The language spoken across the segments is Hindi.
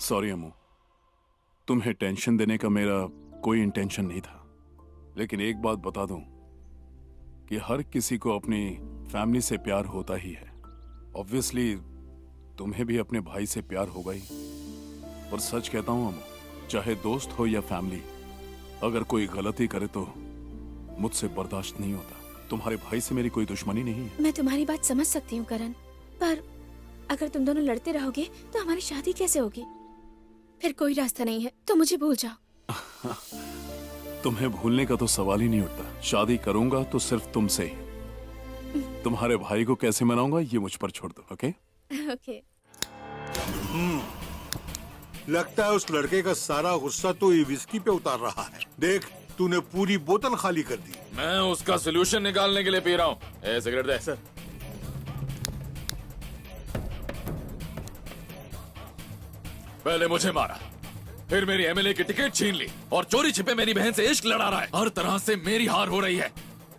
सॉरी अम्मू, तुम्हें टेंशन देने का मेरा कोई इंटेंशन नहीं था। लेकिन एक बात बता दूं कि हर किसी को अपनी फैमिली से प्यार होता ही है। ऑब्वियसली तुम्हें भी अपने भाई से प्यार होगा ही। पर सच कहता हूं अम्मू, चाहे दोस्त हो या फैमिली, अगर कोई गलती करे तो मुझसे बर्दाश्त नहीं होता। तुम्हारे भाई से मेरी कोई दुश्मनी नहीं है। मैं तुम्हारी बात समझ सकती हूँ करण, पर अगर तुम दोनों लड़ते रहोगे तो हमारी शादी कैसे होगी? फिर कोई रास्ता नहीं है तो मुझे भूल जाओ। तुम्हें भूलने का तो सवाल ही नहीं उठता। शादी करूंगा तो सिर्फ तुमसे ही। तुम्हारे भाई को कैसे मनाऊंगा ये मुझ पर छोड़ दो। Okay okay. लगता है उस लड़के का सारा गुस्सा तो ये विस्की पे उतार रहा है। देख, तूने पूरी बोतल खाली कर दी। मैं उसका सोल्यूशन निकालने के लिए पी रहा हूँ। सिगरेट दे सर। पहले मुझे मारा, फिर मेरी एमएलए की टिकट छीन ली और चोरी छिपे मेरी बहन से इश्क लड़ा रहा है। हर तरह से मेरी हार हो रही है।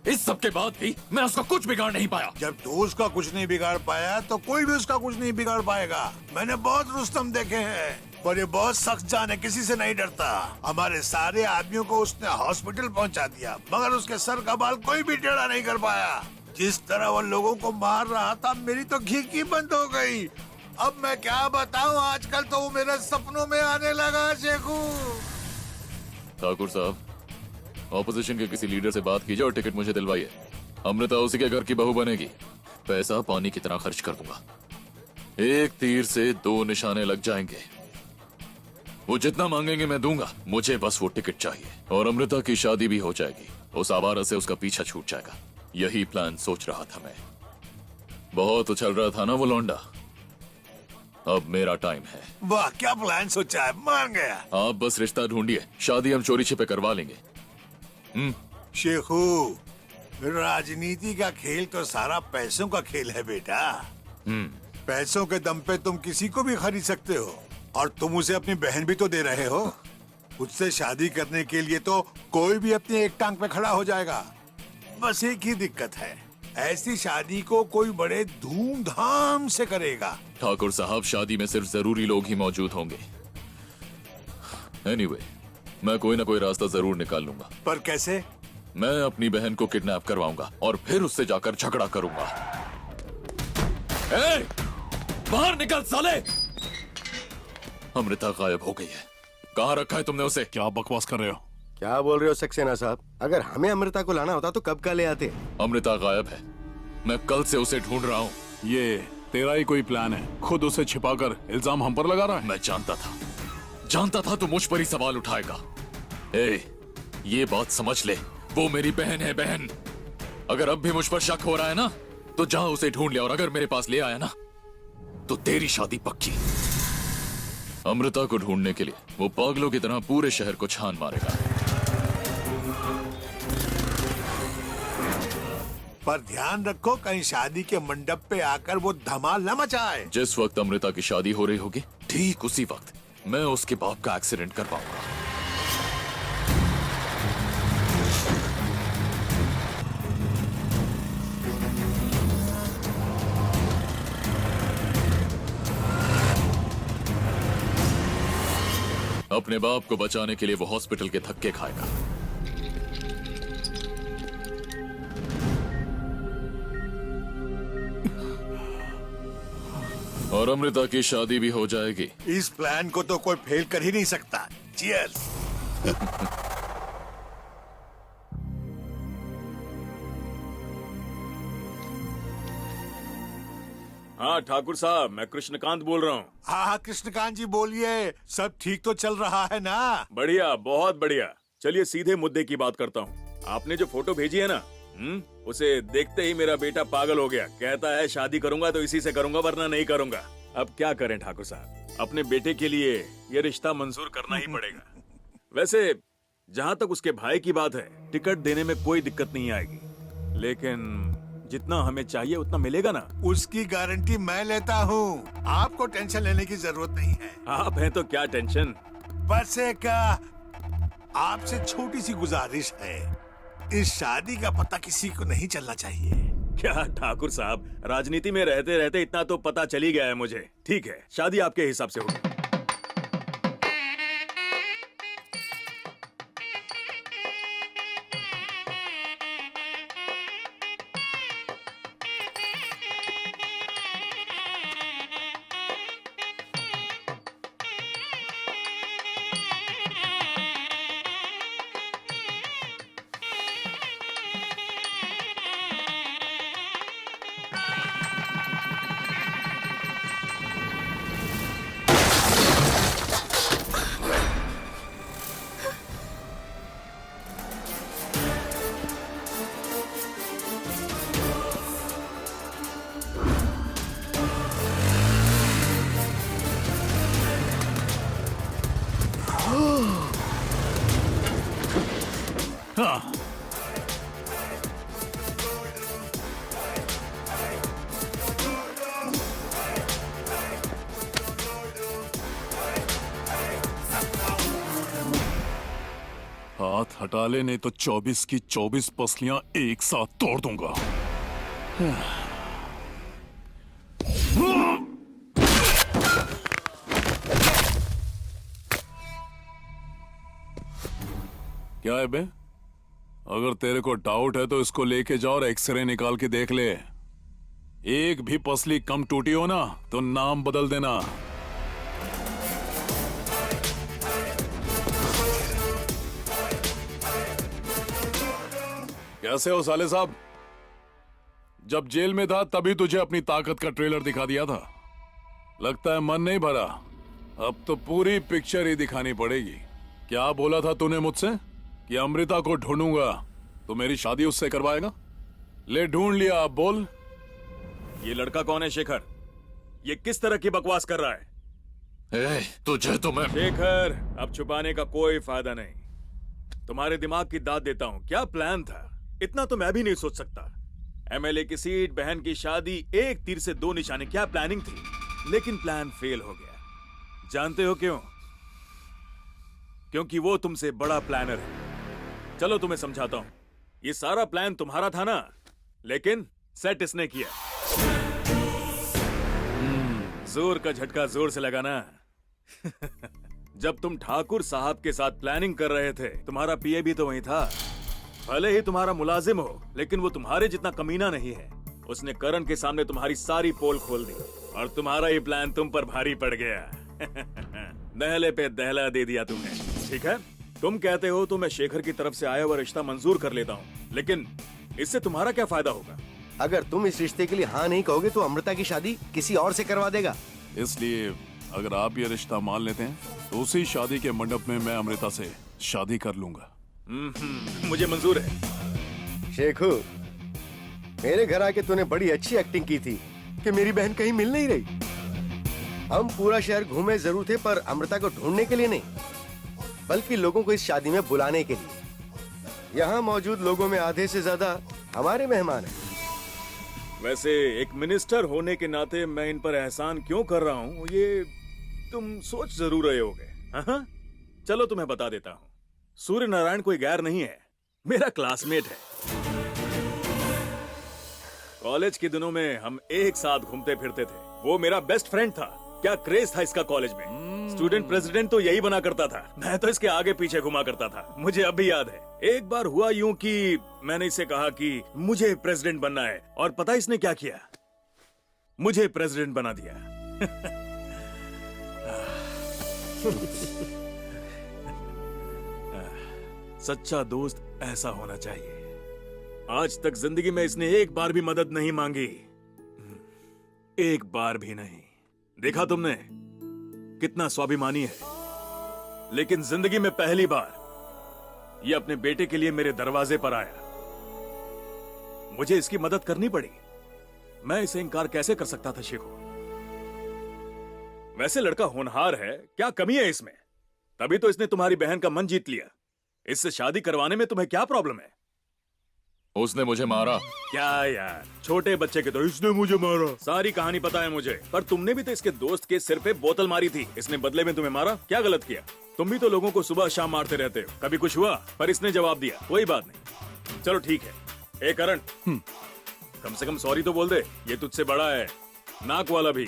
इस सब के बाद भी मैं उसका कुछ बिगाड़ नहीं पाया। जब तू उसका कुछ नहीं बिगाड़ पाया तो कोई भी उसका कुछ नहीं बिगाड़ पाएगा। मैंने बहुत रुस्तम देखे हैं, पर ये बहुत सख्त जान है, किसी से नहीं डरता। हमारे सारे आदमियों को उसने हॉस्पिटल पहुंचा दिया, मगर उसके सर का बाल कोई भी टेढ़ा नहीं कर पाया। जिस तरह वो लोगों को मार रहा था, मेरी तो घी बंद हो गई। अब मैं क्या बताऊं, आजकल तो वो मेरे सपनों में आने लगा। शेखू, ठाकुर साहब, ऑपोजिशन के किसी लीडर से बात कीजिए और टिकट मुझे दिलवाइए। अमृता उसी के घर की बहू बनेगी। पैसा पानी की तरह खर्च कर दूंगा। एक तीर से दो निशाने लग जाएंगे। वो जितना मांगेंगे मैं दूंगा। मुझे बस वो टिकट चाहिए और अमृता की शादी भी हो जाएगी। उस आवारा से उसका पीछा छूट जाएगा। यही प्लान सोच रहा था मैं। बहुत उछल रहा था ना वो लौंडा। अब मेरा टाइम है। वाह, क्या प्लान सोचा है, मान गया। आप बस रिश्ता ढूंढिए, शादी हम चोरी छिपे करवा लेंगे। शेखू, राजनीति का खेल तो सारा पैसों का खेल है बेटा। पैसों के दम पे तुम किसी को भी खरीद सकते हो, और तुम उसे अपनी बहन भी तो दे रहे हो। उससे शादी करने के लिए तो कोई भी अपनी एक टांग पे खड़ा हो जाएगा। बस एक ही दिक्कत है, ऐसी शादी को कोई बड़े धूमधाम से करेगा। ठाकुर साहब, शादी में सिर्फ जरूरी लोग ही मौजूद होंगे। एनीवे, मैं कोई ना कोई रास्ता जरूर निकाल लूंगा। पर कैसे? मैं अपनी बहन को किडनैप करवाऊंगा और फिर उससे जाकर झगड़ा करूंगा। ए, बाहर निकल साले! अमृता गायब हो गई है। कहाँ रखा है तुमने उसे? क्या बकवास कर रहे हो? क्या बोल रहे हो सक्सेना साहब? अगर हमें अमृता को लाना होता तो कब का ले आते। अमृता गायब है। मैं कल से उसे ढूंढ रहा हूँ। ये तेरा ही कोई प्लान है? खुद उसे छिपाकर इल्जाम हम पर लगा रहा है। मैं जानता था तू मुझ पर ही सवाल उठाएगा। ये बात समझ ले, वो मेरी बहन है, बहन। अगर अब भी मुझ पर शक हो रहा है ना, तो जा उसे ढूंढ ले, और अगर मेरे पास ले आया ना, तो तेरी शादी पक्की। अमृता को ढूंढने के लिए वो पागलों की तरह पूरे शहर को छान मारेगा। पर ध्यान रखो, कहीं शादी के मंडप पे आकर वो धमाल न मचाए। जिस वक्त अमृता की शादी हो रही होगी, ठीक उसी वक्त मैं उसके बाप का एक्सीडेंट करवाऊंगा। अपने बाप को बचाने के लिए वो हॉस्पिटल के धक्के खाएगा। और अमृता की शादी भी हो जाएगी। इस प्लान को तो कोई फेल कर ही नहीं सकता। चीयर्स। हाँ ठाकुर साहब, मैं कृष्णकांत बोल रहा हूँ। हाँ, कृष्णकांत जी बोलिए। सब ठीक तो चल रहा है ना? बढ़िया, बहुत बढ़िया। चलिए सीधे मुद्दे की बात करता हूँ। आपने जो फोटो भेजी है ना, उसे देखते ही मेरा बेटा पागल हो गया। कहता है शादी करूंगा तो इसी से करूंगा, वरना नहीं करूंगा। अब क्या करें ठाकुर साहब, अपने बेटे के लिए ये रिश्ता मंजूर करना ही पड़ेगा। वैसे जहाँ तक उसके भाई की बात है, टिकट देने में कोई दिक्कत नहीं आएगी, लेकिन जितना हमें चाहिए उतना मिलेगा ना? उसकी गारंटी मैं लेता हूँ। आपको टेंशन लेने की जरूरत नहीं है। आप हैं तो क्या टेंशन। बस एक आपसे छोटी सी गुजारिश है, इस शादी का पता किसी को नहीं चलना चाहिए। क्या ठाकुर साहब, राजनीति में रहते रहते इतना तो पता चल ही गया है मुझे। ठीक है, शादी आपके हिसाब से होगी। हाँ। हाथ हटा ले, नहीं तो 24 की 24 पसलियां एक साथ तोड़ दूंगा। क्या है बे? अगर तेरे को डाउट है तो इसको लेके जाओ और एक्सरे निकाल के देख ले। एक भी पसली कम टूटी हो ना तो नाम बदल देना। कैसे हो साले साहब? जब जेल में था तभी तुझे अपनी ताकत का ट्रेलर दिखा दिया था। लगता है मन नहीं भरा। अब तो पूरी पिक्चर ही दिखानी पड़ेगी। क्या बोला था तूने मुझसे कि अमृता को ढूंढूंगा तो मेरी शादी उससे करवाएगा? ले ढूंढ लिया, अब बोल। ये लड़का कौन है शेखर? ये किस तरह की बकवास कर रहा है? तुझे तो मैं शेखर, अब छुपाने का कोई फायदा नहीं। तुम्हारे दिमाग की दाद देता हूँ। क्या प्लान था? इतना तो मैं भी नहीं सोच सकता। एमएलए की सीट, बहन की शादी, एक तीर से दो निशाने। क्या प्लानिंग थी? लेकिन प्लान फेल हो गया। जानते हो क्यों? क्योंकि वो तुमसे बड़ा प्लानर है। चलो तुम्हें समझाता हूं। ये सारा प्लान तुम्हारा था ना, लेकिन सेट इसने किया। जोर का झटका जोर से लगा ना। जब तुम ठाकुर साहब के साथ प्लानिंग कर रहे थे, तुम्हारा पीए भी तो वहीं था। भले ही तुम्हारा मुलाजिम हो, लेकिन वो तुम्हारे जितना कमीना नहीं है। उसने करण के सामने तुम्हारी सारी पोल खोल दी और तुम्हारा ये प्लान तुम पर भारी पड़ गया। दहले पे दहला दे दिया तुमने। ठीक है, तुम कहते हो तो मैं शेखर की तरफ से आया हुआ रिश्ता मंजूर कर लेता हूँ, लेकिन इससे तुम्हारा क्या फायदा होगा? अगर तुम इस रिश्ते के लिए हाँ नहीं कहोगे तो अमृता की शादी किसी और से करवा देगा। इसलिए अगर आप ये रिश्ता मान लेते हैं तो उसी शादी के मंडप में मैं अमृता से शादी कर लूंगा। मुझे मंजूर है। शेखू, मेरे घर आके तूने बड़ी अच्छी एक्टिंग की थी कि मेरी बहन कहीं मिल नहीं रही। हम पूरा शहर घूमे जरूर थे, पर अमृता को ढूंढने के लिए नहीं, बल्कि लोगों को इस शादी में बुलाने के लिए। यहाँ मौजूद लोगों में आधे से ज्यादा हमारे मेहमान हैं। वैसे एक मिनिस्टर होने के नाते मैं इन पर एहसान क्यों कर रहा हूँ, ये तुम सोच जरूर रहे होगे। हाँ? चलो तुम्हें बता देता हूँ। सूर्य नारायण कोई गैर नहीं है, मेरा क्लासमेट है। कॉलेज के दिनों में हम एक साथ घूमते फिरते थे। वो मेरा बेस्ट फ्रेंड था। क्या क्रेज था इसका कॉलेज में। स्टूडेंट प्रेसिडेंट तो यही बना करता था, मैं तो इसके आगे पीछे घुमा करता था। मुझे अब भी याद है, एक बार हुआ यूं कि मैंने इसे कहा कि मुझे प्रेसिडेंट बनना है, और पता इसने क्या किया? मुझे प्रेसिडेंट बना दिया। सच्चा दोस्त ऐसा होना चाहिए। आज तक जिंदगी में इसने एक बार भी मदद नहीं मांगी, एक बार भी नहीं। देखा तुमने कितना स्वाभिमानी है, लेकिन जिंदगी में पहली बार ये अपने बेटे के लिए मेरे दरवाजे पर आया। मुझे इसकी मदद करनी पड़ी। मैं इसे इनकार कैसे कर सकता था शेखू? वैसे लड़का होनहार है, क्या कमी है इसमें? तभी तो इसने तुम्हारी बहन का मन जीत लिया। इससे शादी करवाने में तुम्हें क्या प्रॉब्लम है? उसने मुझे मारा। क्या यार, छोटे बच्चे के तो इसने मुझे मारा। सारी कहानी पता है मुझे, पर तुमने भी तो इसके दोस्त के सिर पे बोतल मारी थी। इसने बदले में तुम्हें मारा। क्या गलत किया? तुम भी तो लोगों को सुबह शाम मारते रहते हो। कभी कुछ हुआ? पर इसने जवाब दिया, कोई बात नहीं। चलो ठीक है। ए करण, कम से कम सॉरी तो बोल दे। ये तुझसे बड़ा है, नाक वाला भी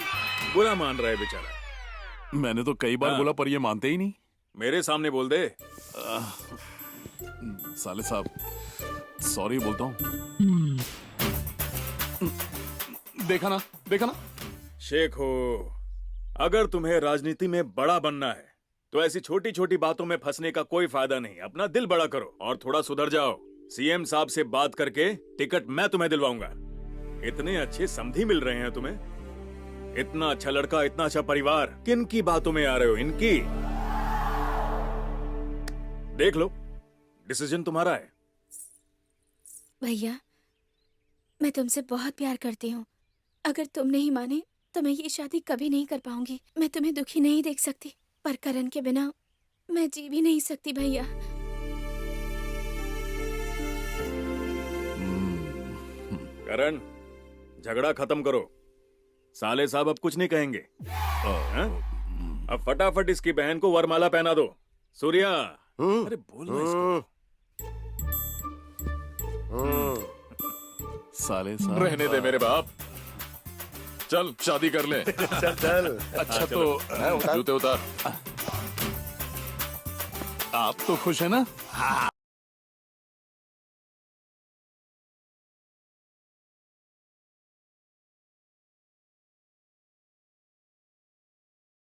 बुरा मान रहा है बेचारा। मैंने तो कई बार हाँ। बोला पर ये मानते ही नहीं। मेरे सामने बोल दे। साले साहब, सॉरी बोलता हूँ। देखा ना, देखा ना। शेखो, अगर तुम्हें राजनीति में बड़ा बनना है तो ऐसी छोटी छोटी बातों में फंसने का कोई फायदा नहीं। अपना दिल बड़ा करो और थोड़ा सुधर जाओ। सीएम साहब से बात करके टिकट मैं तुम्हें दिलवाऊंगा। इतने अच्छे समधी मिल रहे हैं तुम्हें, इतना अच्छा लड़का, इतना अच्छा परिवार, किन की बातों में आ रहे हो? इनकी। देख लो, डिसीजन तुम्हारा है। भैया, मैं तुमसे बहुत प्यार करती हूँ। अगर तुम नहीं माने तो मैं ये शादी कभी नहीं कर पाऊंगी। मैं तुम्हें दुखी नहीं देख सकती, पर करण के बिना मैं जी भी नहीं सकती भैया। करण, झगड़ा खत्म करो। साले साहब अब कुछ नहीं कहेंगे। हाँ? अब फटाफट इसकी बहन को वरमाला पहना दो। सूर्या, अरे बोल ना इसको। साले साहब रहने दे मेरे बाप, चल शादी कर ले। चल चल। अच्छा तो जूते उतार। आप तो खुश है ना?